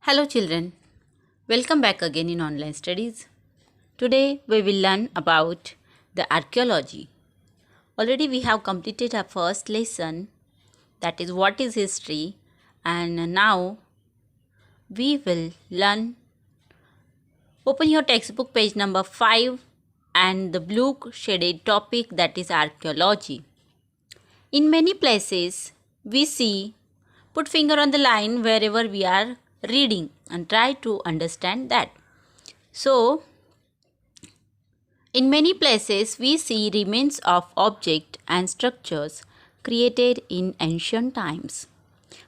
Hello children, welcome back again in online studies. Today we will learn about the archaeology. Already we have completed our first lesson, that is what is history, and now we will learn. Open your textbook page number 5 and the blue shaded topic, that is archaeology. In many places we see, put finger on the line wherever we are reading and try to understand that. So, in many places, we see remains of objects and structures created in ancient times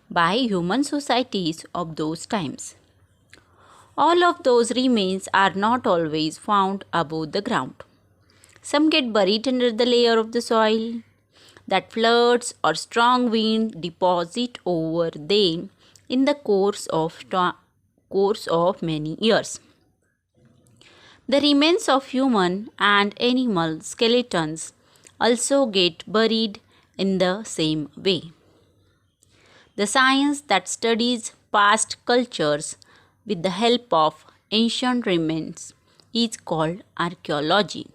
by human societies of those times. All of those remains are not always found above the ground. Some get buried under the layer of the soil that floods or strong wind deposit over them in the course of many years. The remains of human and animal skeletons also get buried in the same way. The science that studies past cultures with the help of ancient remains is called archaeology.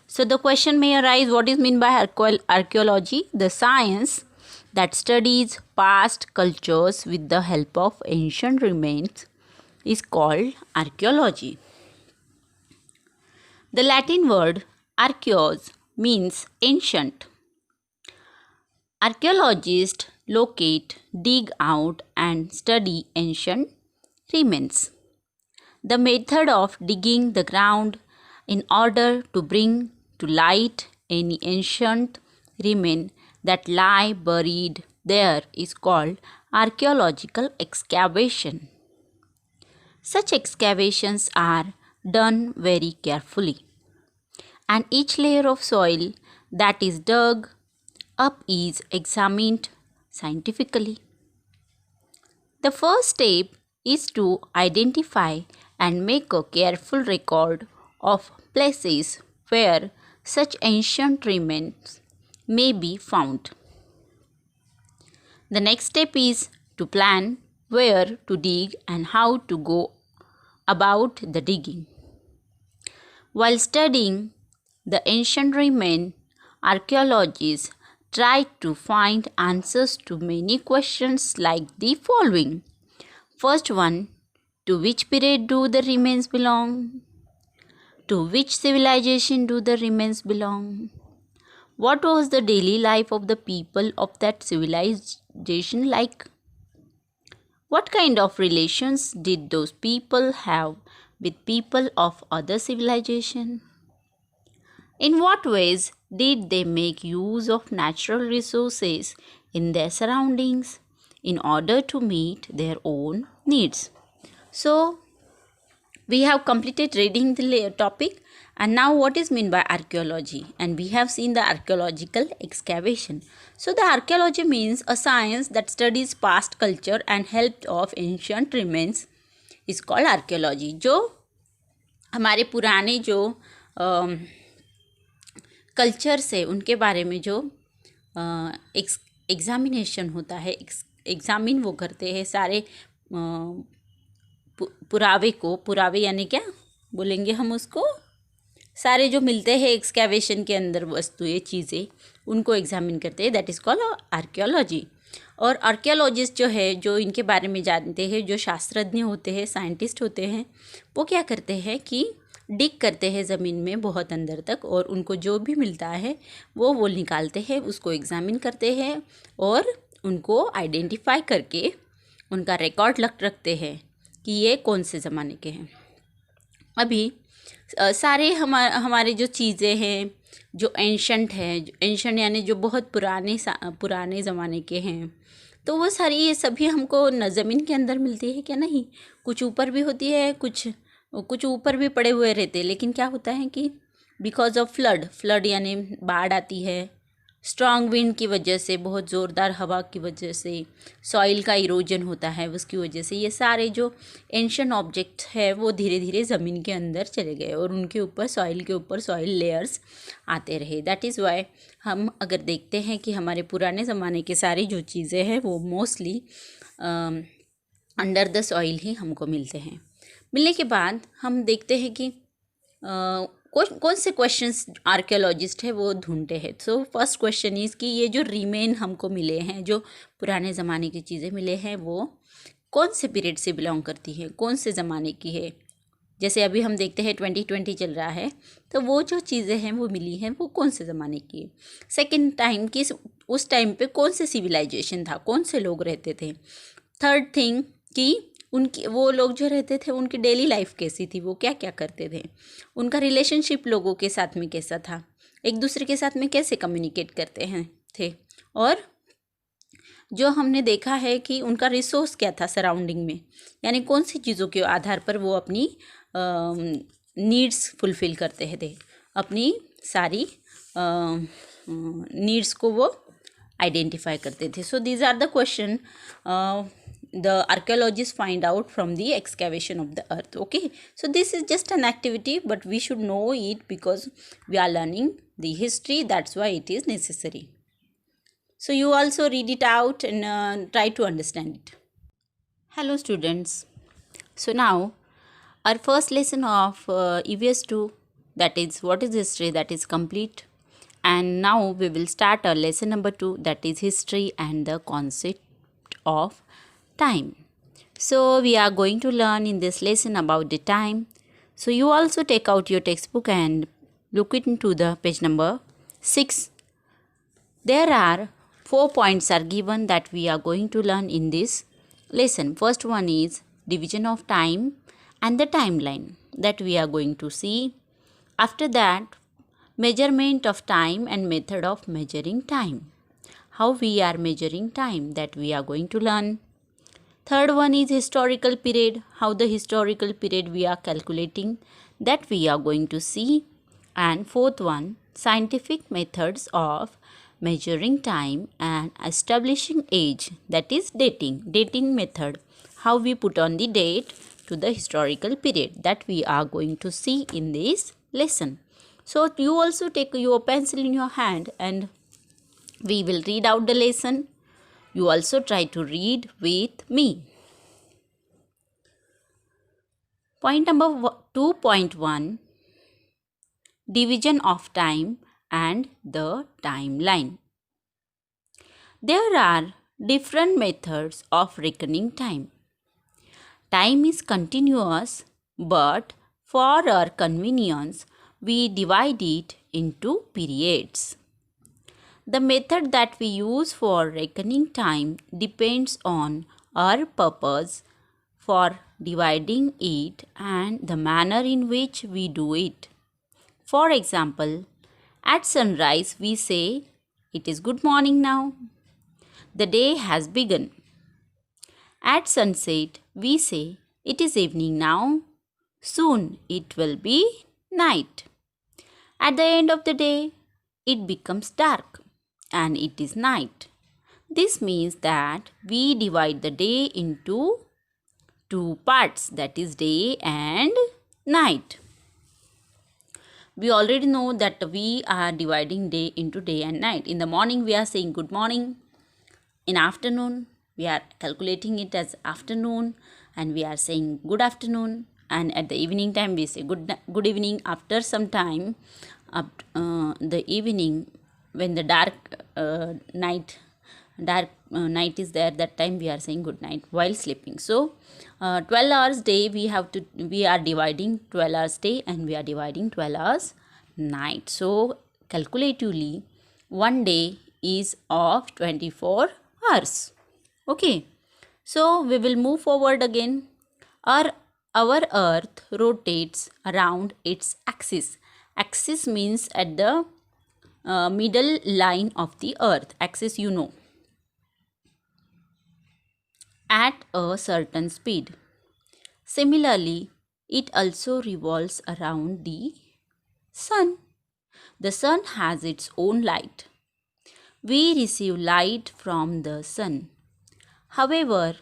So the question may arise, what is meant by archaeology? The science that studies past cultures with the help of ancient remains is called archaeology. The Latin word archaeos means ancient. Archaeologists locate, dig out, and study ancient remains. The method of digging the ground in order to bring to light any ancient remain that lie buried there is called archaeological excavation. Such excavations are done very carefully, and each layer of soil that is dug up is examined scientifically. The first step is to identify and make a careful record of places where such ancient remains may be found. The next step is to plan where to dig and how to go about the digging. While studying the ancient remains, archaeologists try to find answers to many questions like the following. First one, to which period do the remains belong? To which civilization do the remains belong? What was the daily life of the people of that civilization like? What kind of relations did those people have with people of other civilization? In what ways did they make use of natural resources in their surroundings in order to meet their own needs? So, we have completed reading the topic, and now what is meant by archaeology, and we have seen the archaeological excavation. So the archaeology means a science that studies past culture and help of ancient remains is called archaeology. जो हमारे पुराने जो cultures है उनके बारे में जो examination होता है, एग्जामिन वो करते हैं सारे पुरावे यानी क्या बोलेंगे हम उसको, सारे जो मिलते हैं एक्सकैवेशन के अंदर वस्तुएं चीज़ें उनको एग्जामिन करते हैं, दैट इज़ कॉल्ड आर्कियोलॉजी. और आर्कियोलॉजिस्ट जो है जो इनके बारे में जानते हैं, जो शास्त्रज्ञ होते हैं, साइंटिस्ट होते हैं, वो क्या करते हैं कि डिग करते हैं ज़मीन में बहुत अंदर तक, और उनको जो भी मिलता है वो निकालते हैं, उसको एग्जामिन करते हैं और उनको आइडेंटिफाई करके उनका रिकॉर्ड रखते हैं कि ये कौन से ज़माने के हैं. अभी सारे हमारे जो चीज़ें हैं जो एंशंट है, एंशंट यानी जो बहुत पुराने ज़माने के हैं, तो वो सारी ये सभी हमको ज़मीन के अंदर मिलती है क्या? नहीं, कुछ ऊपर भी होती है, कुछ ऊपर भी पड़े हुए रहते हैं. लेकिन क्या होता है कि बिकॉज ऑफ फ्लड यानी बाढ़ आती है, स्ट्रॉन्ग विंड की वजह से, बहुत ज़ोरदार हवा की वजह से, सॉइल का इरोजन होता है, उसकी वजह से ये सारे जो एंशिएंट ऑब्जेक्ट है वो धीरे धीरे ज़मीन के अंदर चले गए और उनके ऊपर सॉइल लेयर्स आते रहे. दैट इज़ वाई हम अगर देखते हैं कि हमारे पुराने ज़माने के सारी जो चीज़ें हैं वो मोस्टली अंडर द सॉइल ही हमको मिलते हैं। मिलने के बाद हम देखते हैं कि कौन से क्वेश्चंस आर्कियोलॉजिस्ट है वो ढूंढते हैं। सो फर्स्ट क्वेश्चन इज़ कि ये जो रिमेन हमको मिले हैं, जो पुराने ज़माने की चीज़ें मिले हैं, वो कौन से पीरियड से बिलोंग करती है, कौन से ज़माने की है। जैसे अभी हम देखते हैं 2020 चल रहा है, तो वो जो चीज़ें हैं वो मिली हैं वो कौन से ज़माने की है। सेकेंड टाइम कि उस टाइम पे कौन से सिविलाइजेशन था, कौन से लोग रहते थे। थर्ड थिंग कि उनकी वो लोग जो रहते थे उनकी डेली लाइफ कैसी थी, वो क्या क्या करते थे, उनका रिलेशनशिप लोगों के साथ में कैसा था, एक दूसरे के साथ में कैसे कम्युनिकेट करते हैं थे, और जो हमने देखा है कि उनका रिसोर्स क्या था सराउंडिंग में, यानी कौन सी चीज़ों के आधार पर वो अपनी नीड्स फुलफ़िल करते थे, अपनी सारी नीड्स को वो आइडेंटिफाई करते थे। So these are the question the archaeologists find out from the excavation of the earth. Okay, so this is just an activity, but we should know it because we are learning the history. That's why it is necessary. So you also read it out and try to understand it. Hello students. So now our first lesson of EVS 2, that is what is history, that is complete, and now we will start our lesson number 2, that is history and the concept of time. So we are going to learn in this lesson about the time. So you also take out your textbook and look into the page number 6. There are 4 points are given that we are going to learn in this lesson. First one is division of time and the timeline that we are going to see. After that, measurement of time and method of measuring time. How we are measuring time, that we are going to learn. Third one is historical period, how the historical period we are calculating, that we are going to see. And fourth one, scientific methods of measuring time and establishing age, that is dating method, how we put on the date to the historical period, that we are going to see in this lesson. So you also take your pencil in your hand and we will read out the lesson. You also try to read with me. Point number 2.1, division of time and the timeline. There are different methods of reckoning time. Time is continuous, but for our convenience, we divide it into periods. The method that we use for reckoning time depends on our purpose for dividing it and the manner in which we do it. For example, at sunrise we say, "It is good morning now. The day has begun." At sunset we say, "It is evening now. Soon it will be night." At the end of the day, it becomes dark and it is night. This means that we divide the day into two parts, that is day and night. We already know that we are dividing day into day and night. In the morning we are saying good morning. In afternoon we are calculating it as afternoon and we are saying good afternoon. And at the evening time we say good evening. After some time, the evening, when the dark night is there, that time we are saying good night while sleeping. So 12 hours day we are dividing 12 hours day and we are dividing 12 hours night. So calculatively one day is of 24 hours. Okay, so we will move forward again. Our earth rotates around its axis. Axis means at the middle line of the earth. Axis, you know, at a certain speed. Similarly, it also revolves around the sun. The sun has its own light. We receive light from the sun. However,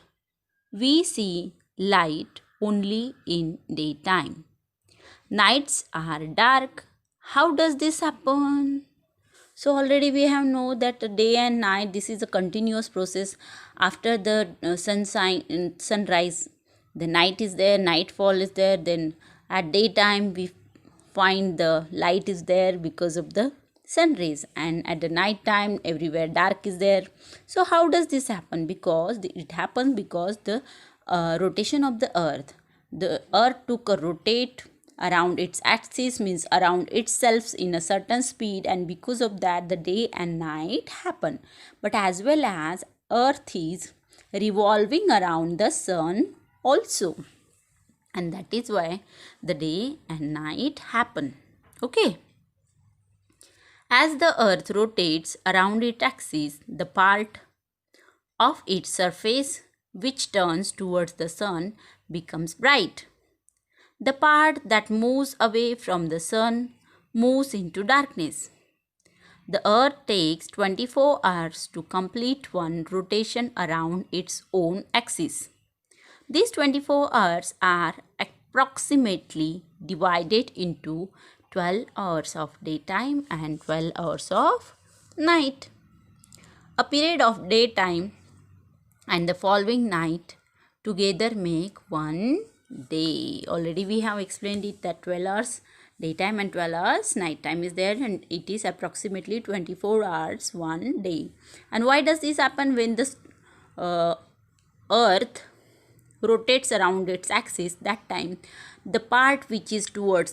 we see light only in daytime. Nights are dark. How does this happen? So already we have know that the day and night, this is a continuous process. After the sunrise, the night is there, nightfall is there, then at daytime we find the light is there because of the sun rays, and at the night time everywhere dark is there. So how does this happen? Because it happens because the rotation of the earth took a rotate around its axis, means around itself in a certain speed, and because of that the day and night happen. But as well as earth is revolving around the sun also, and that is why the day and night happen. Okay. As the earth rotates around its axis, the part of its surface which turns towards the sun becomes bright. The part that moves away from the sun moves into darkness. The earth takes 24 hours to complete one rotation around its own axis. These 24 hours are approximately divided into 12 hours of daytime and 12 hours of night. A period of daytime and the following night together make one day. Already we have explained it that 12 hours daytime and 12 hours night time is there, and it is approximately 24 hours one day. And why does this happen? When the earth rotates around its axis, that time the part which is towards